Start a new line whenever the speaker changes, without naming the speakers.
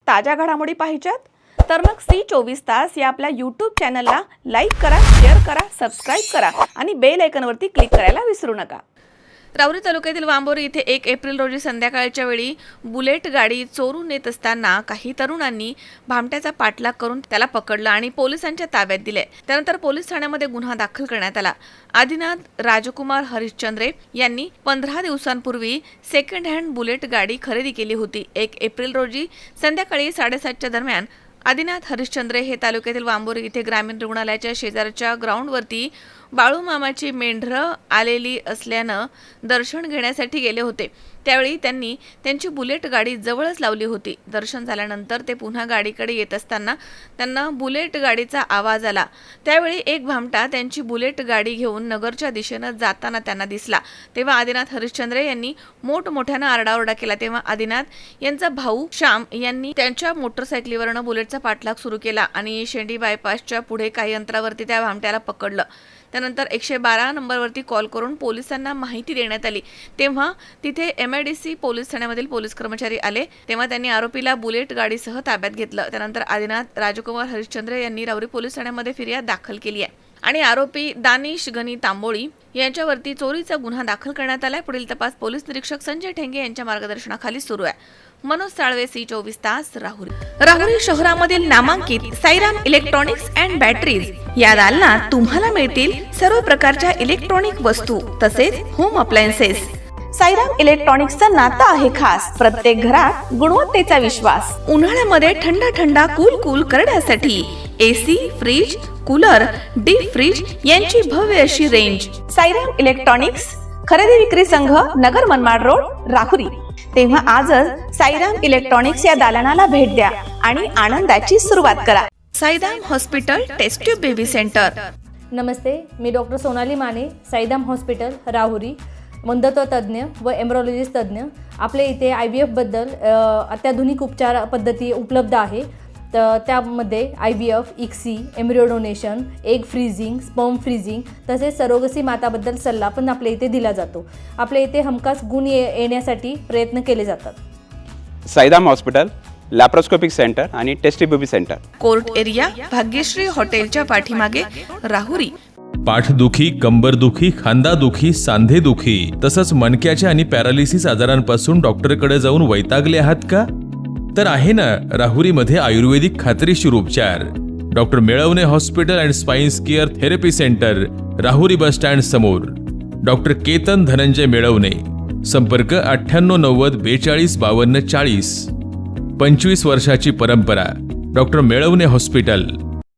ताज्या घडामोडी पाहिजेत तर मग C24 तास या आपल्या YouTube चॅनलला लाईक करा, शेअर करा, सबस्क्राइब करा आणि बेल आयकॉनवरती क्लिक करायला विसरू नका। राहुरी तालुक्यातील वांबोरी इथे 1 एप्रिल रोजी संध्याकाळच्या वेळी बुलेट गाडी चोरून नेत असताना काही तरुणांनी भामट्याचा पाठलाग करून त्याला पकडलं आणि पोलिसांच्या ताब्यात दिले। त्यानंतर पोलीस ठाण्यामध्ये गुन्हा दाखल करण्यात आला। आदिनाथ राजकुमार हरिश्चंद्रे यांनी 15 दिवसांपूर्वी सेकंड हँड बुलेट गाडी खरेदी केली होती। 1 एप्रिल रोजी संध्याकाळी 7:30च्या दरम्यान आदिनाथ हरिश्चंद्रे हे तालुक्यातील वांबोरी इथे ग्रामीण रुग्णालयाच्या शेजारच्या ग्राउंडवरती बाळूमामाची मेंढरं आलेली असल्यानं दर्शन घेण्यासाठी गेले होते। त्यावेळी त्यांनी त्यांची बुलेट गाडी जवळच लावली होती। दर्शन झाल्यानंतर ते पुन्हा गाडीकडे येत असताना त्यांना बुलेट गाडीचा आवाज आला। त्यावेळी एक भामटा त्यांची बुलेट गाडी घेऊन नगरच्या दिशेनं जाताना त्यांना दिसला। तेव्हा आदिनाथ हरिश्चंद्रे यांनी मोठमोठ्यानं आरडाओरडा केला। तेव्हा आदिनाथ यांचा भाऊ श्याम यांनी त्यांच्या मोटरसायकलीवरनं बुलेटचा पाठलाग सुरू केला आणि शेंडी बायपासच्या पुढे काही अंतरावरती त्या भामट्याला पकडलं। त्यानंतर 112 नंबरवरती कॉल करून पोलिसांना माहिती देण्यात आली। तेव्हा तिथे MIDC पोलीस ठाण्यामधील पोलीस कर्मचारी आले। तेव्हा त्यांनी आरोपीला बुलेट गाडीसह ताब्यात घेतलं। त्यानंतर आदिनाथ राजकुमार हरिश्चंद्रे यांनी राहुरी पोलीस ठाण्यामध्ये फिर्याद दाखल केली आहे आणि आरोपी दानिश गणी तांबोळी यांच्यावरती चोरीचा गुन्हा दाखल करण्यात आलाय। पुढील तपास पोलीस निरीक्षक संजय ठेंगे यांच्या मार्गदर्शनाखाली सुरू आहे। मनोज साळवे, C24 तास, राहुरी। राहुरी शहरामधील नामांकित साईराम इलेक्ट्रॉनिक्स अँड बॅटरीज या दालनात तुम्हाला मिळतील सर्व प्रकारच्या इलेक्ट्रॉनिक वस्तू तसेच होम अप्लायन्सेस। साईराम इलेक्ट्रॉनिक्सचं नातं आहे खास। प्रत्येक घरात गुणवत्तेचा विश्वास। उन्हाळ्यामध्ये थंड कूल करण्यासाठी AC, fridge, cooler, deep freeze यांची भव्य अशी रेंज। साईराम इलेक्ट्रॉनिक्स खरेदी विक्री संघ, नगर मनमाड रोड, राहुरी। तेव्हा आजच साईराम इलेक्ट्रॉनिक्स या दालनाला भेट द्या आणि आनंदाची सुरुवात करा। Sairam hospital test tube baby centre.
नमस्ते, मी डॉक्टर सोनाली माने, साईराम हॉस्पिटल राहुरी, मंदत्व तज्ज्ञ व एम्ब्रॉलॉजिस्ट तज्ज्ञ। आपल्या इथे IVF बद्दल अत्याधुनिक उपचार पद्धती उपलब्ध आहे। तर त्यामध्ये IVF, ICSI, embryo donation, egg freezing, sperm freezing तसेच सरोगसी माताबद्दल सल्ला पण आपल्या इथे दिला जातो। आपल्या इथे हमखास गुण येण्यासाठी प्रयत्न केले जातात।
साईराम हॉस्पिटल लॅप्रोस्कोपिक सेंटर आणि test baby centre,
court area, Bhagyashree हॉटेलच्या पाठीमागे, राहुरी।
पाठदुखी, कंबरदुखी, खांदादुखी, सांधेदुखी तसंच मणक्याच्या आणि पॅरालिसिस आजारांपासून डॉक्टरकडे जाऊन वैतागले आहात का? तर आहे ना राहुरीमध्ये आयुर्वेदिक खात्रीशीर उपचार। Doctor Melvane hospital and spine care therapy centre, Rahuri bus stand समोर। डॉक्टर केतन धनंजय मेळवणे, संपर्क 9890 42 52 40। 25 वर्षाची परंपरा। Doctor Melvane hospital,